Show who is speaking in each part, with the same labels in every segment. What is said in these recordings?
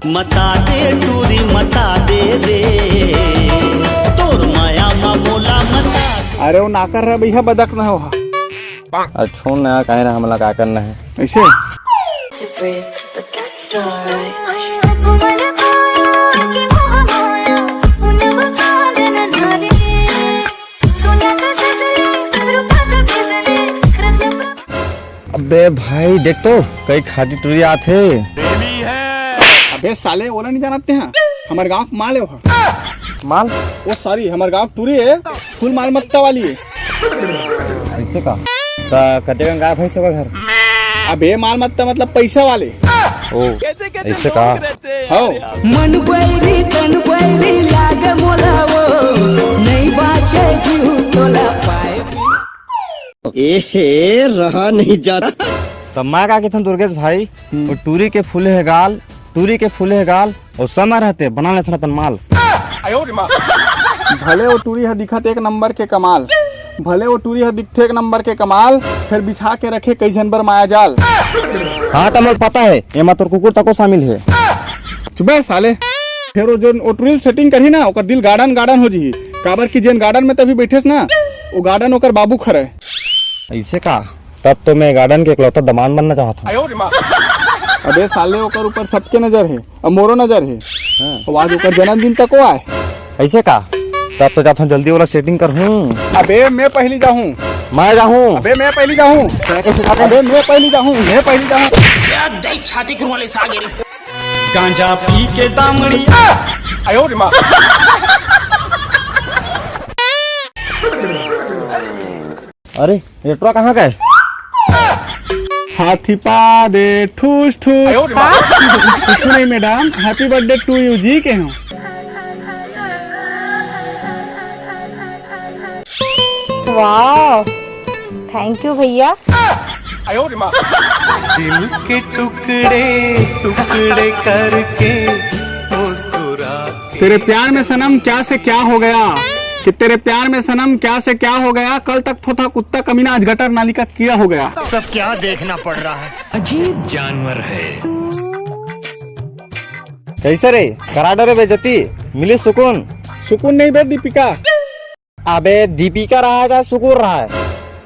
Speaker 1: मता दे टूरी मता दे रे तोर माया मा मोला मता।
Speaker 2: अरे वो ना कर रहा भैया, बदक ना हो।
Speaker 3: अच्छा ना कह रहा हमला क्या करना है
Speaker 2: ऐसे।
Speaker 3: अबे भाई देख तो कई खाटी टूरी आते।
Speaker 2: अबे साले ओला नहीं जानते हैं, हमारे गाँव माल है वो।
Speaker 3: माल
Speaker 2: वो सॉरी हमारे गाँव टूरी है, फुल माल मत्ता वाली है।
Speaker 3: ऐसे का कटेगा गाय भैंस का घर।
Speaker 2: अबे माल मत्ता मतलब पैसा वाले।
Speaker 3: ओ ऐसे का
Speaker 2: हो
Speaker 1: मन बैरी तन बैरी लागे मोला वो नहीं बाचे जीव तोला पाए। एहे रहा नहीं जाता।
Speaker 3: तब मैं क्या कहता हूँ दुर्गेश भाई, वो टूरी के फूले है गाल, टूरी के फूले है गाल और समय रहते बना लेते अपन माल।
Speaker 2: भले वो टूरी है दिखत एक नंबर के कमाल, भले वो टूरी है दिखते एक नंबर के कमाल, फिर बिछा के रखे कई जनबर माया जाल।
Speaker 3: हाँ तो मुझे पता है ये मत कुकुर तको शामिल है।
Speaker 2: चुबे साले फिर वो जो ओ टूरी सेटिंग करी ना ओकर दिल गार्डन गार्डन हो जी। काबर की जेन गार्डन में तभी बैठे ना वो गार्डन ओकर बाबू खरे।
Speaker 3: ऐसे का तब तो मैं गार्डन के इकलौता दमान बनना चाहता हूँ।
Speaker 2: अबे साले ओकर ऊपर सबके नजर है और मोरो नजर है। तो आज ओकर जन्मदिन तक वो आए।
Speaker 3: ऐसे का तब तो जाता हूँ जल्दी वाला सेटिंग कर हूँ।
Speaker 2: अबे मैं पहली जाऊँ,
Speaker 3: मैं जाऊँ।
Speaker 2: अबे मैं पहली जाऊँ, अबे मैं पहली जाऊँ, मैं पहली जाऊँ।
Speaker 1: छाती वाले सागे गांजा पी के दामड़ी।
Speaker 3: अरे ये ट्रक कहाँ का है?
Speaker 2: हाथी पा दे ठूस ठूस। कुछ नहीं madam, happy birthday to you जी के हूँ।
Speaker 4: वाह थैंक यू भैया।
Speaker 1: दिल के टुकड़े टुकड़े करके मुस्कुरा।
Speaker 2: तेरे प्यार में सनम क्या से क्या हो गया, कि तेरे प्यार में सनम क्या से क्या हो गया, कल तक तो था कुत्ता कमीना आज गटर नाली का कीड़ा हो गया।
Speaker 1: सब क्या देखना पड़ रहा है, अजीब जानवर है।
Speaker 3: कैसे रे करा डरे बेइज्जती मिली सुकून?
Speaker 2: सुकून नहीं बे दीपिका।
Speaker 3: अबे दीपिका रहा है या सुकून रहा है?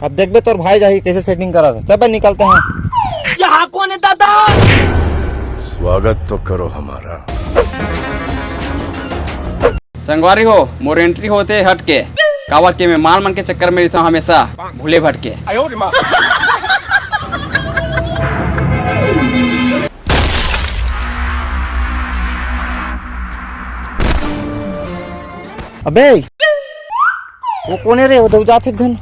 Speaker 3: अब देख बे तोर भाई जाही कैसे सेटिंग करा था। चल निकलते हैं।
Speaker 1: यहाँ कौन है दादा?
Speaker 5: स्वागत तो करो हमारा।
Speaker 6: संगवारी हो मोर एंट्री होते हट के कावा के मैं माल मन के चक्कर में रहता हूँ हमेशा भूले भटके।
Speaker 3: अबे वो कौन है रे? वो तो जाते धन।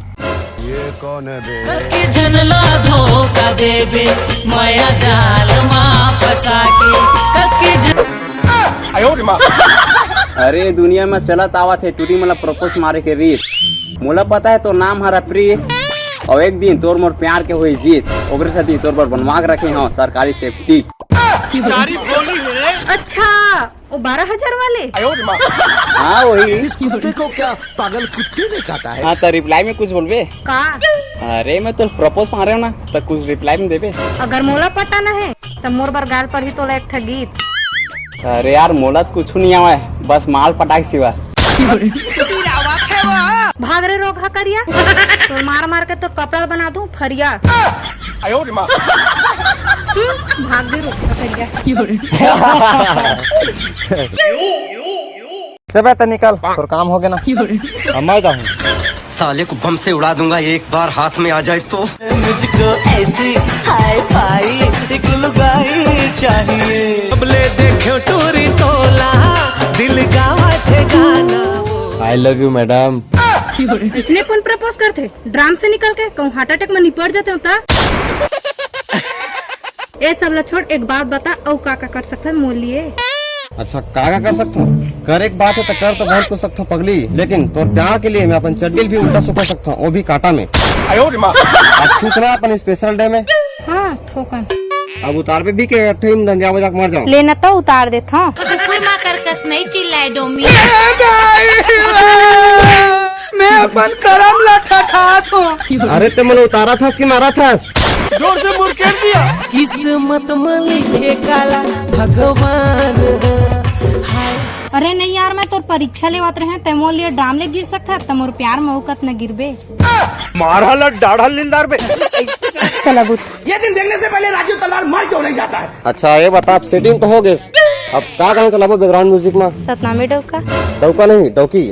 Speaker 5: ये कौन है बे?
Speaker 1: करके जनला धोखा देबे माया जाल माँ फंसा के करके जन।
Speaker 6: अरे दुनिया में चलत आवत है टूरी मला प्रपोज मारे के रीत। मोला पता है तो नाम हरा प्रीत और एक दिन तोर मोर प्यार के हुई जीत ओकरे साथी तोर पर बनवा के रखे हैं सरकारी सेफ्टी।
Speaker 4: अच्छा वो 12,000 वाले।
Speaker 6: हाँ वही।
Speaker 1: इस कुत्ते को क्या पागल कुत्ते ने काटा है?
Speaker 6: हाँ तो रिप्लाई में कुछ बोलबे
Speaker 4: का?
Speaker 6: अरे मैं तो प्रपोज मारे हो ना तो कुछ रिप्लाई में देबे।
Speaker 4: अगर मोला पता न है तो मोर बर गाल पर ही तो एक ठा गीत।
Speaker 6: अरे यार मोला तो कुछ नहीं आवा है बस माल पटाख सिवा।
Speaker 4: भाग रे रोग करिया तो मार मार के तो कपड़ा बना दूं फरिया। भाग भी रुक करिया।
Speaker 3: चल तो निकल तो काम हो गया ना। अब मैं जाऊँ।
Speaker 7: साले को बम से उड़ा दूंगा एक बार हाथ में आ जाए तो।
Speaker 1: मुझको ऐसी हाई फाई एक लुगाई चाहिए। अबले देखो टूरी तोला दिल गावा थे गाना।
Speaker 3: I love you madam.
Speaker 4: इसने कौन प्रपोज करते ड्राम से निकल के कहूँ हार्ट अटैक में निपट जाते होता। ये सब ला छोड़ एक बात बता औ का कर सकता है मोल लिए।
Speaker 3: अच्छा का कर सकता हूँ? कर एक बात है तो कर तो बहुत कुछ सकता हूँ पगली, लेकिन तोर प्यार के लिए मैं अपन चड्डी भी उल्टा सुखा सकता हूँ वो भी कांटा में। आज खुश ना अपन स्पेशल डे में।
Speaker 4: हाँ थोकन
Speaker 3: अब उतार पे भी के धंधा बजा मर जाओ।
Speaker 4: लेना तो उतार देता हूँ।
Speaker 8: कुकुर माँ करकस नहीं चिल्लाए डोमी।
Speaker 1: मैं अपन करम लठा था।
Speaker 3: अरे ते मैंने उतारा था कि मारा था?
Speaker 1: जोर से मुड़ कर दिया। किस्मत में लिखे काला भगवान
Speaker 4: अरे नहीं यार, मैं तोर परीक्षा लेवत रहे ते मोर लिए ड्राम ले गिर सकता त मोर प्यार में औकत न गिरबे।
Speaker 5: मारा डाढ़ा लिंदार बे।
Speaker 4: चल अब
Speaker 3: अच्छा ये बता, अब सेटिंग तो हो गई, अब क्या करना चला बैकग्राउंड म्यूजिक में?
Speaker 4: सतनामी डोका।
Speaker 3: डौका नहीं डौकी।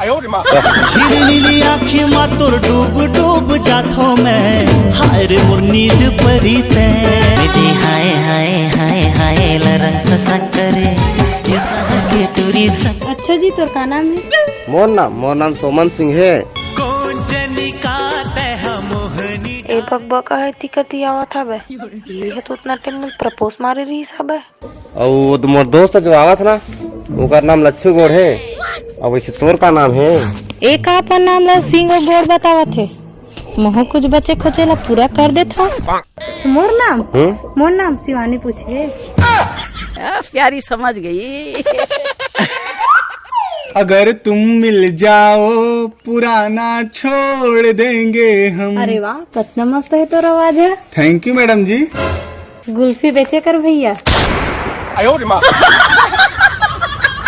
Speaker 1: नीली आँखी में तोर डूब डूब जाथो मैं, हाय रे मोर नील परी ते।
Speaker 9: हाय हाय हाय हाय लरंग सकरे के टूरी सक।
Speaker 4: अच्छा जी, तोर का नाम है?
Speaker 3: मोर नाम सोमन सिंह है।
Speaker 10: ए बकबक है तिकती आवत हबे, ये तो उतना टाइम में प्रपोज मारे रही सब है।
Speaker 3: और वो मोर दोस्त जो आवा था ना, उनका नाम लच्छू गोड़ है। अब वैसे तोर का नाम है?
Speaker 4: एक आपन नाम ला सिंह और गोड़ बतावत है, मोह कुछ बच्चे खोजेला पूरा कर देता। मोर नाम शिवानी पूछे।
Speaker 10: प्यारी समझ गई।
Speaker 2: अगर तुम मिल जाओ पुराना छोड़ देंगे हम।
Speaker 4: अरे वाह, कितना मस्त है तोर आवाज है।
Speaker 2: थैंक यू मैडम जी।
Speaker 4: गुल्फी बेचे कर भैया।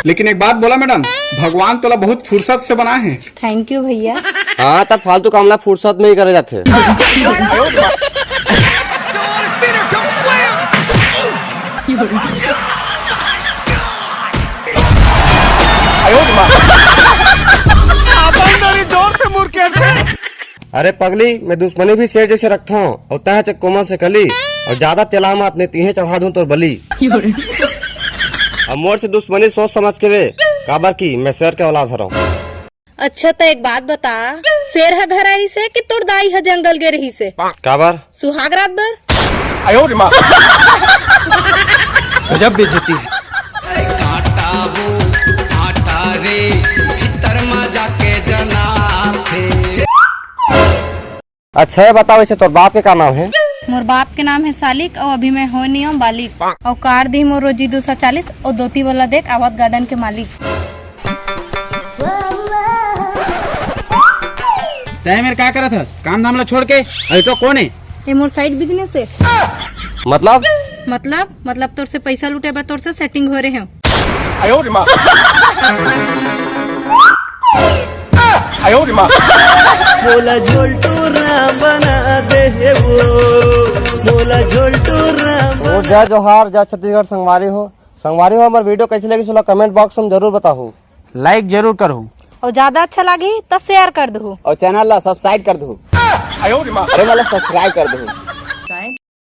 Speaker 2: लेकिन एक बात बोला मैडम, भगवान तोला बहुत फुर्सत से बना है।
Speaker 4: थैंक यू भैया।
Speaker 3: हाँ तब फालतू कामला फुर्सत में ही करे जाते। अरे पगली, मैं दुश्मनी भी शेर जैसे रखता हूँ और तह कोमल से कली, और ज्यादा तेला में अपने तीहे चढ़ा दूं तो बली। अब मोर से दुश्मनी सोच समझ के रे, काबर की मैं शेर के औलाद हरा हूँ।
Speaker 4: अच्छा तो एक बात बता, शेर है घर रही से कि तोर दाई है जंगल गे रही से?
Speaker 3: काबर?
Speaker 4: सुहाग रात भर।
Speaker 3: गजब बेइज्जती है। अच्छा ये बताओ, इसे तोर बाप के क्या नाम है?
Speaker 4: मोर बाप के नाम है सालिक और अभी मैं हो नहीं हूँ बालिक। और कार दी मोर रोजी 240 और दोती वाला देख आवत गार्डन के मालिक।
Speaker 2: तय मेरे क्या करत हस? काम धाम ला छोड़ के अरे तो कौन है?
Speaker 4: ये मोर साइड बिजनेस है। मतलब तोर से पैसा लूटे बा, तोर से सेटिंग हो रहे हैं।
Speaker 1: मोला झोलटूरा बना दे वो, मोला झोलटूरा।
Speaker 3: तो जय जोहार, जय छत्तीसगढ़। संगवारी हो हमारे वीडियो कैसी लगी सुना कमेंट बॉक्स में जरूर बताओ।
Speaker 2: लाइक जरूर करो
Speaker 4: और ज्यादा अच्छा लगी तो शेयर कर दो
Speaker 6: और चैनल ला सब्सक्राइब कर दो। अरे मतलब सब्सक्राइब कर दो।